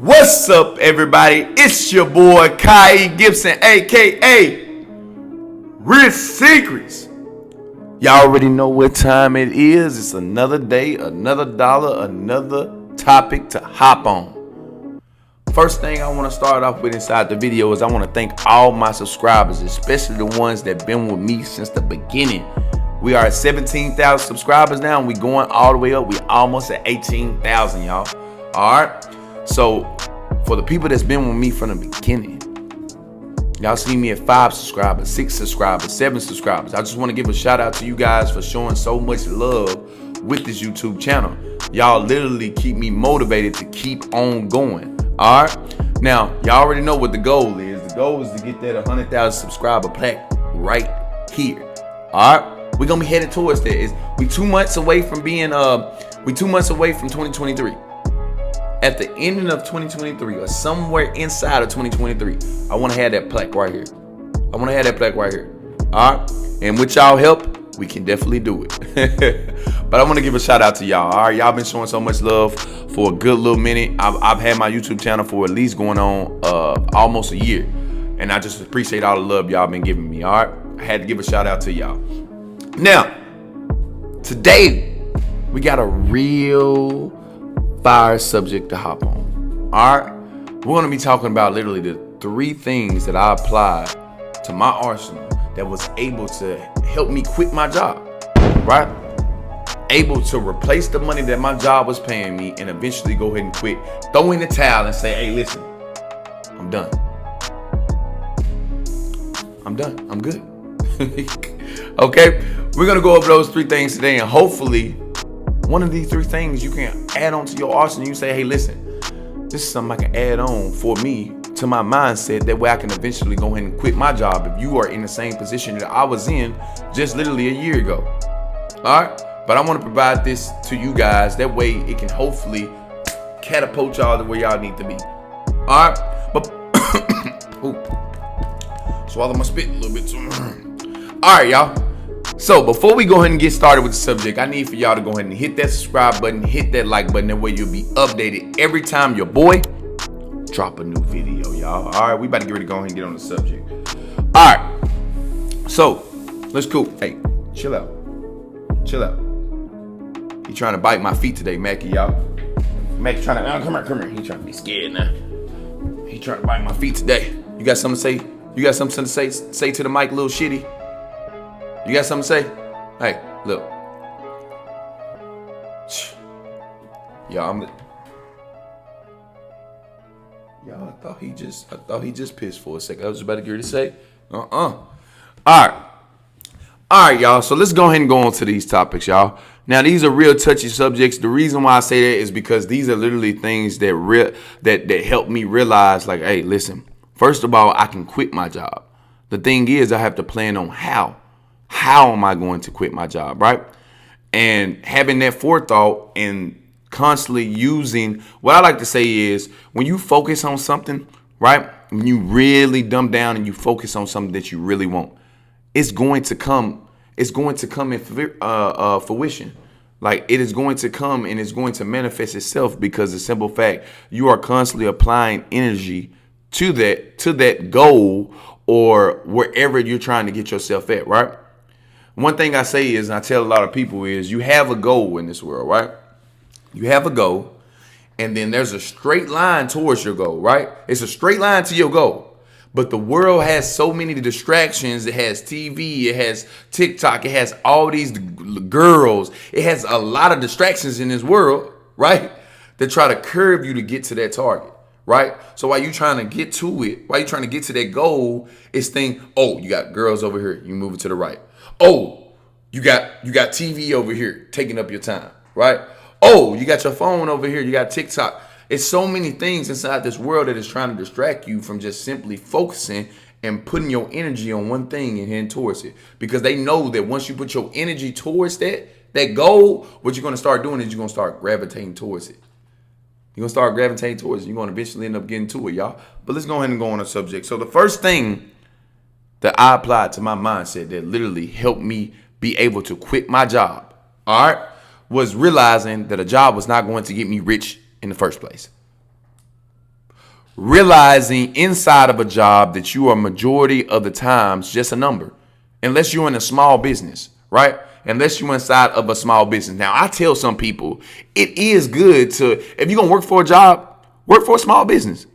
What's up, everybody? It's your boy Kai Gibson, aka Rich Secrets. Y'all already know what time it is. It's another day, another dollar, another topic to hop on. First thing I want to start off with inside the video is I want to thank all my subscribers, especially the ones that been with me since the beginning. We are at 17,000 subscribers now, and we going all the way up. We almost at 18,000, y'all. All right. So for the people that's been with me from the beginning, y'all see me at 5 subscribers, 6 subscribers, 7 subscribers. I just want to give a shout out to you guys for showing so much love with this YouTube channel. Y'all literally keep me motivated to keep on going. All right. Now, y'all already know what the goal is. The goal is to get that 100,000 subscriber plaque right here. All right. We're going to be headed towards that. We 2 months away from being, we 2 months away from 2023. At the ending of 2023 or somewhere inside of 2023, I want to have that plaque right here. I want to have that plaque right here. All right. And with y'all help, we can definitely do it. But I want to give a shout out to y'all. All right. Y'all been showing so much love for a good little minute. I've had my YouTube channel for at least going on almost a year. And I just appreciate all the love y'all been giving me. All right. I had to give a shout out to y'all. Now, today, we got a real fire subject to hop on. All right. We're going to be talking about literally the 3 things that I applied to my arsenal that was able to help me quit my job. Right. Able to replace the money that my job was paying me and eventually go ahead and quit. Throw in the towel and say, hey, listen, I'm done. I'm done. I'm good. Okay. We're going to go over those 3 things today, and hopefully one of these 3 things you can add on to your arsenal. You say, hey, listen, this is something I can add on for me to my mindset. That way I can eventually go ahead and quit my job if you are in the same position that I was in just literally a year ago. All right. But I want to provide this to you guys. That way it can hopefully catapult y'all to where y'all need to be. All right. But swallow my spit a little bit too. All right, y'all. So before we go ahead and get started with the subject, I need for y'all to go ahead and hit that subscribe button, hit that like button. That way you'll be updated every time your boy drop a new video, y'all. All right, we about to get ready to go ahead and get on the subject. All right, so let's cool. Hey, chill out. Chill out. He trying to bite my feet today, Mackie, y'all. Mackie trying to, come here. He trying to be scared now. He trying to bite my feet today. You got something to say? You got something to say to the mic, little shitty? You got something to say? Hey, look. Y'all, I thought he just pissed for a second. I was about to get ready to say, All right, y'all. So let's go ahead and go on to these topics, y'all. Now, these are real touchy subjects. The reason why I say that is because these are literally things that help me realize, like, hey, listen. First of all, I can quit my job. The thing is, I have to plan on how. How am I going to quit my job, right? And having that forethought and constantly using, what I like to say is, when you focus on something, right? When you really dumb down and you focus on something that you really want, it's going to come. It's going to come in fruition. Like, it is going to come and it's going to manifest itself, because the simple fact you are constantly applying energy to that goal or wherever you're trying to get yourself at, right? One thing I say is, and I tell a lot of people, is you have a goal in this world, right? You have a goal, and then there's a straight line towards your goal, right? It's a straight line to your goal. But the world has so many distractions. It has TV, it has TikTok, it has all these girls. It has a lot of distractions in this world, right? That try to curve you to get to that target, right? So while you trying to get to it, while you trying to get to that goal, it's you got girls over here, you move it to the right. Oh, you got TV over here taking up your time, right? Oh, you got your phone over here, you got TikTok. It's so many things inside this world that is trying to distract you from just simply focusing and putting your energy on one thing and heading towards it. Because they know that once you put your energy towards that goal, what you're going to start doing is you're going to start gravitating towards it. You're going to start gravitating towards it. You're going to eventually end up getting to it, y'all. But let's go ahead and go on the subject. So the first thing that I applied to my mindset that literally helped me be able to quit my job, all right, was realizing that a job was not going to get me rich in the first place. Realizing inside of a job that you are majority of the times just a number, unless you're in a small business, right? Unless you're inside of a small business. Now, I tell some people it is good to, if you're going to work for a job, work for a small business.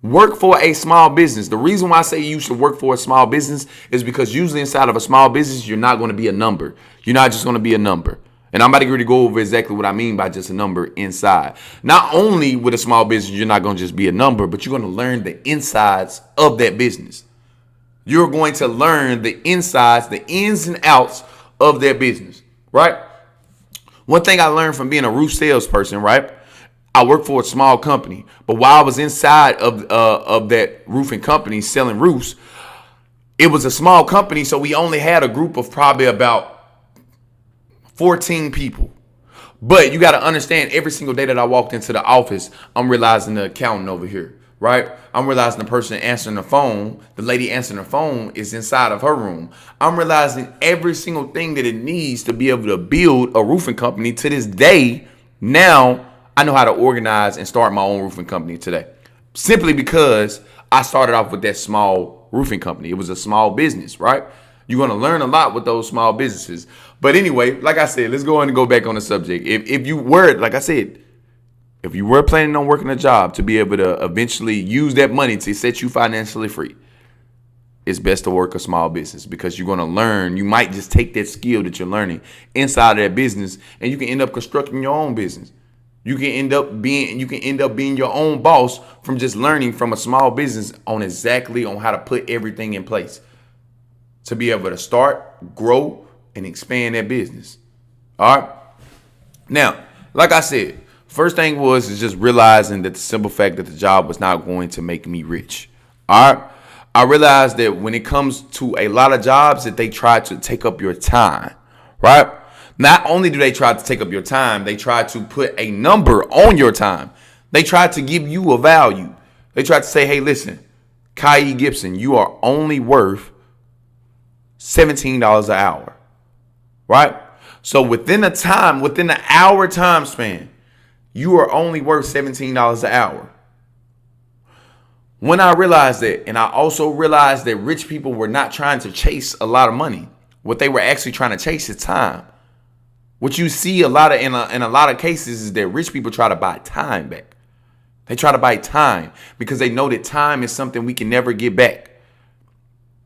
Work for a small business. The reason why I say you should work for a small business is because usually inside of a small business, you're not going to be a number. You're not just going to be a number. And I'm about to really go over exactly what I mean by just a number inside. Not only with a small business, you're not going to just be a number, but you're going to learn the insides of that business. You're going to learn the insides, the ins and outs of their business, right? One thing I learned from being a roof salesperson, right? I worked for a small company, but while I was inside of that roofing company selling roofs, it was a small company, so we only had a group of probably about 14 people. But you got to understand, every single day that I walked into the office, I'm realizing the accountant over here, right? I'm realizing the person answering the phone, the lady answering the phone is inside of her room. I'm realizing every single thing that it needs to be able to build a roofing company. To this day, now I know how to organize and start my own roofing company today. Simply because I started off with that small roofing company. It was a small business, right? You're going to learn a lot with those small businesses. But anyway, like I said, let's go on and go back on the subject. If you were, like I said, if you were planning on working a job to be able to eventually use that money to set you financially free, it's best to work a small business because you're going to learn. You might just take that skill that you're learning inside of that business and you can end up constructing your own business. You can end up being your own boss from just learning from a small business on how to put everything in place to be able to start, grow, and expand that business. All right. Now, like I said, first thing is just realizing that the simple fact that the job was not going to make me rich. All right. I realized that when it comes to a lot of jobs that they try to take up your time, right? Not only do they try to take up your time, they try to put a number on your time. They try to give you a value. They try to say, hey, listen, Kai Gibson, you are only worth $17 an hour, right? So within the hour time span, you are only worth $17 an hour. When I realized that, and I also realized that rich people were not trying to chase a lot of money. What they were actually trying to chase is time. What you see in a lot of cases is that rich people try to buy time back. They try to buy time because they know that time is something we can never get back.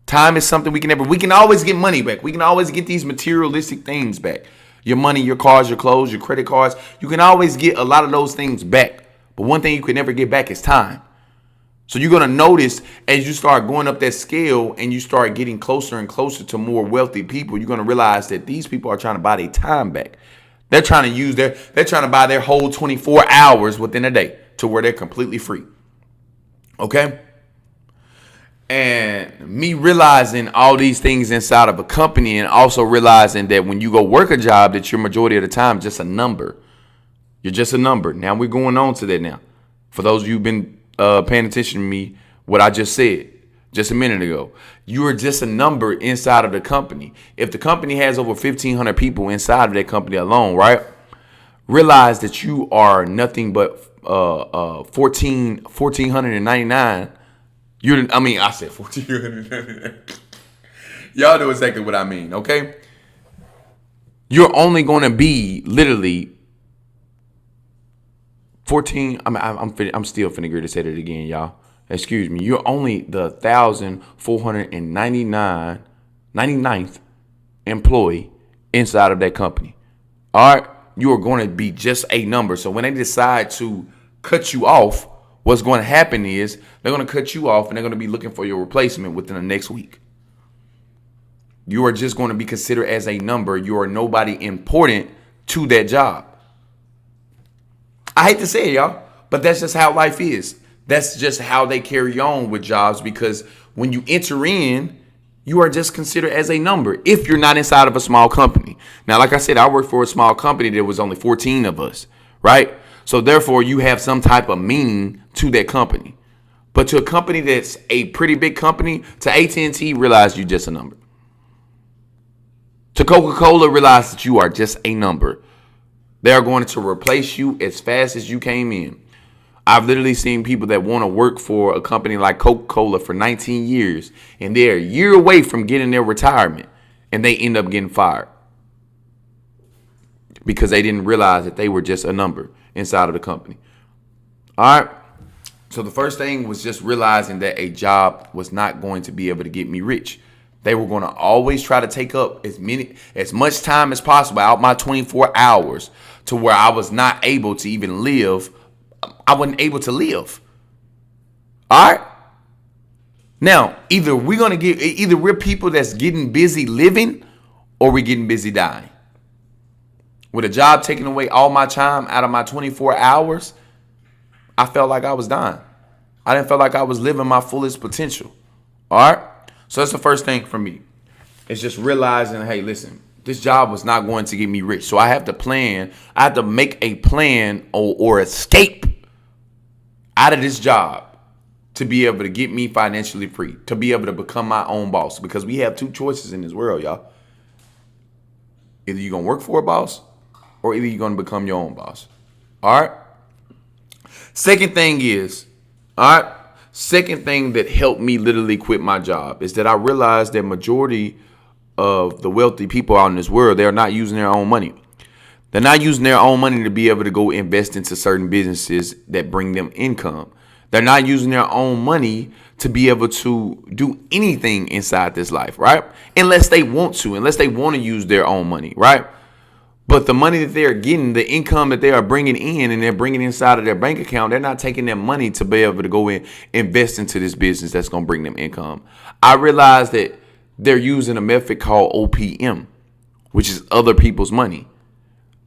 Time is something we can always get money back. We can always get these materialistic things back. Your money, your cars, your clothes, your credit cards. You can always get a lot of those things back. But one thing you can never get back is time. So you're going to notice as you start going up that scale and you start getting closer and closer to more wealthy people, you're going to realize that these people are trying to buy their time back. They're trying to buy their whole 24 hours within a day to where they're completely free. Okay? And me realizing all these things inside of a company and also realizing that when you go work a job that you're majority of the time just a number. You're just a number. Now we're going on to that now. For those of you who've been paying attention to me, what I just said just a minute ago. You are just a number inside of the company. If the company has over 1,500 people inside of that company alone, right? Realize that you are nothing but 1,499. I said 1,499. Y'all know exactly what I mean, okay? You're only going to be literally 14. I'm still finna agree to say that again, y'all. Excuse me. You're only the 1,499th employee inside of that company. All right. You are going to be just a number. So when they decide to cut you off, what's going to happen is they're going to cut you off and they're going to be looking for your replacement within the next week. You are just going to be considered as a number. You are nobody important to that job. I hate to say it, y'all, but that's just how life is. That's just how they carry on with jobs, because when you enter in, you are just considered as a number if you're not inside of a small company. Now, like I said, I worked for a small company. There was only 14 of us, right? So therefore, you have some type of meaning to that company. But to a company that's a pretty big company, to AT&T, realize you're just a number. To Coca-Cola, realize that you are just a number. They are going to replace you as fast as you came in. I've literally seen people that want to work for a company like Coca-Cola for 19 years, and they're a year away from getting their retirement, and they end up getting fired because they didn't realize that they were just a number inside of the company. All right. So the first thing was just realizing that a job was not going to be able to get me rich. They were going to always try to take up as much time as possible out my 24 hours to where I was not able to even live. I wasn't able to live. All right. Now, either we're people that's getting busy living, or we're getting busy dying. With a job taking away all my time out of my 24 hours, I felt like I was dying. I didn't feel like I was living my fullest potential. All right. So that's the first thing for me. It's just realizing, hey, listen, this job was not going to get me rich. So I have to plan. I have to make a plan or escape out of this job to be able to get me financially free, to be able to become my own boss. Because we have two choices in this world, y'all. Either you're going to work for a boss, or either you're going to become your own boss. All right. Second thing that helped me literally quit my job is that I realized that majority of the wealthy people out in this world, they're not using their own money. They're not using their own money to be able to go invest into certain businesses that bring them income. They're not using their own money to be able to do anything inside this life, right? Unless they want to use their own money, right? But the money that they're getting, the income that they are bringing in and they're bringing inside of their bank account, they're not taking their money to be able to go in, invest into this business that's going to bring them income. I realized that they're using a method called OPM, which is other people's money.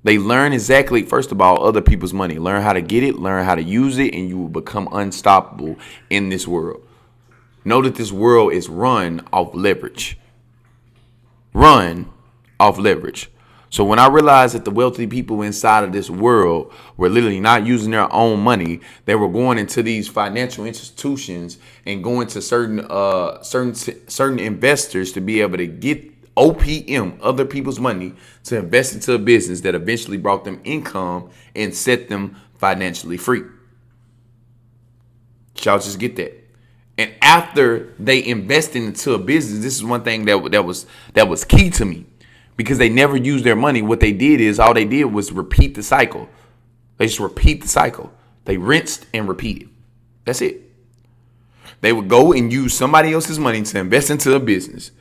They learn exactly, first of all, other people's money. Learn how to get it, learn how to use it, and you will become unstoppable in this world. Know that this world is run off leverage. Run off leverage. So when I realized that the wealthy people inside of this world were literally not using their own money, they were going into these financial institutions and going to certain investors to be able to get OPM, other people's money, to invest into a business that eventually brought them income and set them financially free. Y'all just get that. And after they invested into a business, this is one thing that was key to me. Because they never used their money. What they did is all they did was repeat the cycle. They just repeat the cycle. They rinsed and repeated. That's it. They would go and use somebody else's money to invest into a business.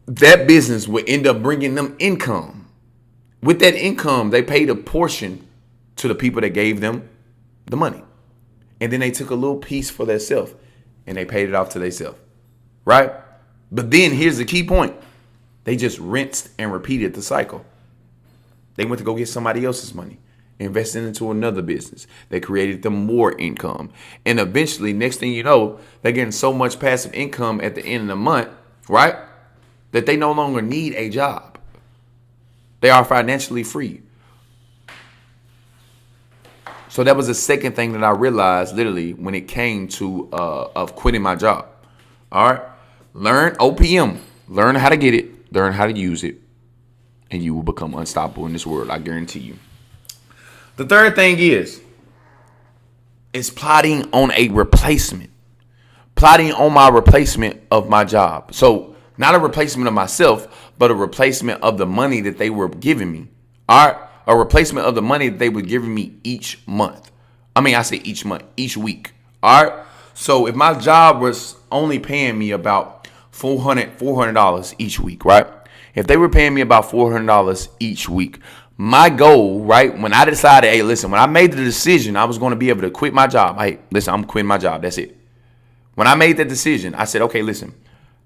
That business would end up bringing them income. With that income, they paid a portion to the people that gave them the money. And then they took a little piece for themselves and they paid it off to themselves. Right? But then here's the key point. They just rinsed and repeated the cycle. They went to go get somebody else's money, invested into another business. They created them more income. And eventually, next thing you know, they're getting so much passive income at the end of the month, right, that they no longer need a job. They are financially free. So that was the second thing that I realized literally when it came to of quitting my job. All right. Learn OPM. Learn how to get it. Learn how to use it, and you will become unstoppable in this world. I guarantee you. The third thing is plotting on a replacement. Plotting on my replacement of my job. So not a replacement of myself, but a replacement of the money that they were giving me. All right. A replacement of the money that they were giving me each month. I say each month, each week. All right. So if my job was only paying me about $400 each week, right? If they were paying me about $400 each week, my goal, right, when I decided, hey, listen, when I made the decision I was going to be able to quit my job, hey, listen, I'm quitting my job. That's it. When I made that decision, I said, okay, listen,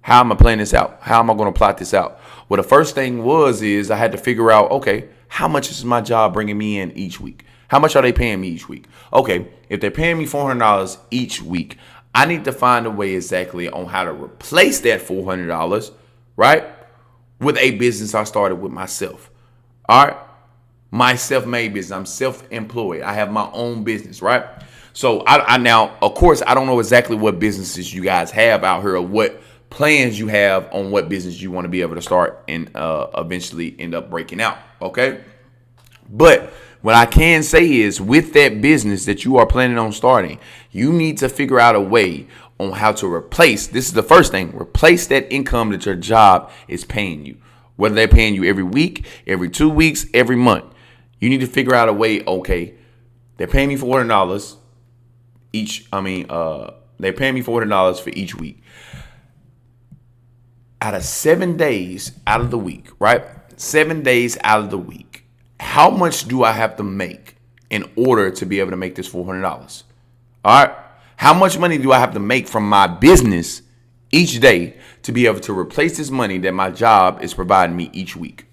how am I planning this out? How am I going to plot this out? Well, the first thing is I had to figure out, okay, how much is my job bringing me in each week? How much are they paying me each week? Okay, if they're paying me $400 each week, I need to find a way exactly on how to replace that $400, right, with a business I started with myself. All right. My self-made business. I'm self-employed. I have my own business, right? So I now, of course, I don't know exactly what businesses you guys have out here or what plans you have on what business you want to be able to start and eventually end up breaking out. Okay. But what I can say is with that business that you are planning on starting, you need to figure out a way on how to replace. This is the first thing. Replace that income that your job is paying you. Whether they're paying you every week, every 2 weeks, every month. You need to figure out a way, okay, they're paying me $400 each. They're paying me $400 for each week. Out of 7 days out of the week, right? 7 days out of the week, how much do I have to make in order to be able to make this $400? All right. How much money do I have to make from my business each day to be able to replace this money that my job is providing me each week?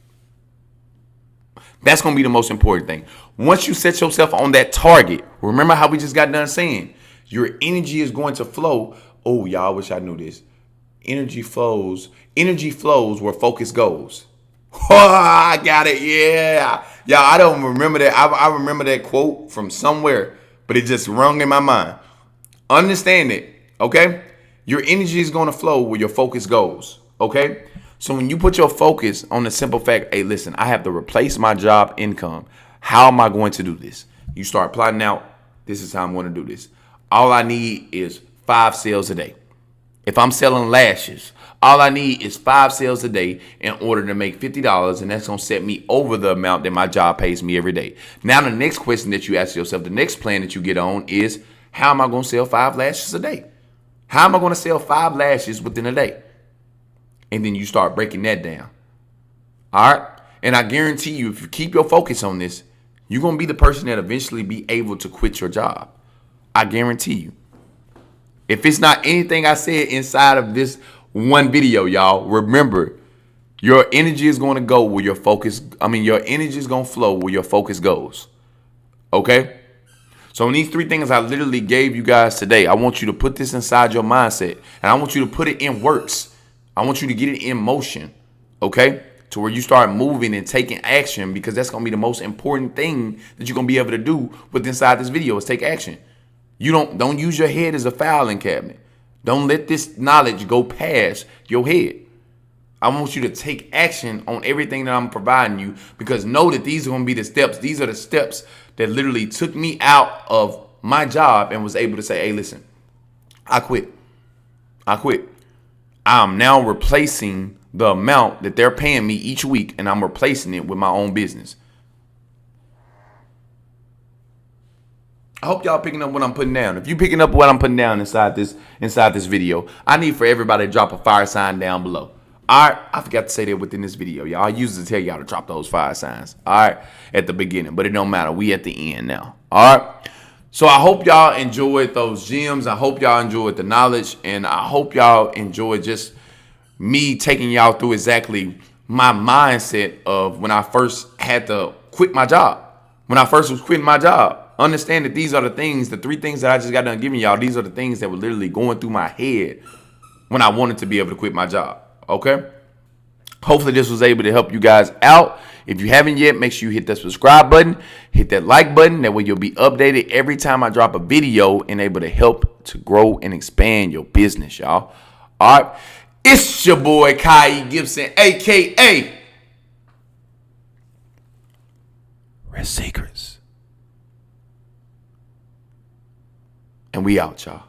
That's going to be the most important thing. Once you set yourself on that target, remember how we just got done saying, your energy is going to flow. Oh, y'all, I wish I knew this. Energy flows where focus goes. Oh, I got it. Yeah. Yeah, I don't remember that. I remember that quote from somewhere, but it just rung in my mind. Understand it, okay? Your energy is going to flow where your focus goes, okay? So when you put your focus on the simple fact, hey, listen, I have to replace my job income. How am I going to do this? You start plotting out, this is how I'm going to do this. All I need is 5 sales a day. If I'm selling lashes, all I need is 5 sales a day in order to make $50, and that's going to set me over the amount that my job pays me every day. Now, the next question that you ask yourself, the next plan that you get on is, how am I going to sell 5 lashes a day? How am I going to sell 5 lashes within a day? And then you start breaking that down. All right? And I guarantee you, if you keep your focus on this, you're going to be the person that eventually be able to quit your job. I guarantee you. If it's not anything I said inside of this one video, y'all, remember, your energy is going to go where your focus, your energy is going to flow where your focus goes. Okay? So in these 3 things I literally gave you guys today, I want you to put this inside your mindset. And I want you to put it in works. I want you to get it in motion. Okay? To where you start moving and taking action, because that's going to be the most important thing that you're going to be able to do with inside this video is take action. You don't use your head as a filing cabinet. Don't let this knowledge go past your head. I want you to take action on everything that I'm providing you, because know that these are going to be the steps. These are the steps that literally took me out of my job and was able to say, hey, listen, I quit. I'm now replacing the amount that they're paying me each week, and I'm replacing it with my own business. I hope y'all picking up what I'm putting down. If you picking up what I'm putting down inside this video, I need for everybody to drop a fire sign down below. All right, I forgot to say that within this video, y'all. I usually tell y'all to drop those fire signs, all right, at the beginning, but it don't matter. We at the end now, all right? So I hope y'all enjoyed those gems. I hope y'all enjoyed the knowledge, and I hope y'all enjoyed just me taking y'all through exactly my mindset of when I first had to quit my job. When I first was quitting my job. Understand that these are the things, the 3 things that I just got done giving y'all. These are the things that were literally going through my head when I wanted to be able to quit my job. Okay? Hopefully this was able to help you guys out. If you haven't yet, make sure you hit that subscribe button, hit that like button. That way you'll be updated every time I drop a video and able to help to grow and expand your business, y'all. All right? It's your boy, Kai Gibson, a.k.a. Rest Secrets. And we out, y'all.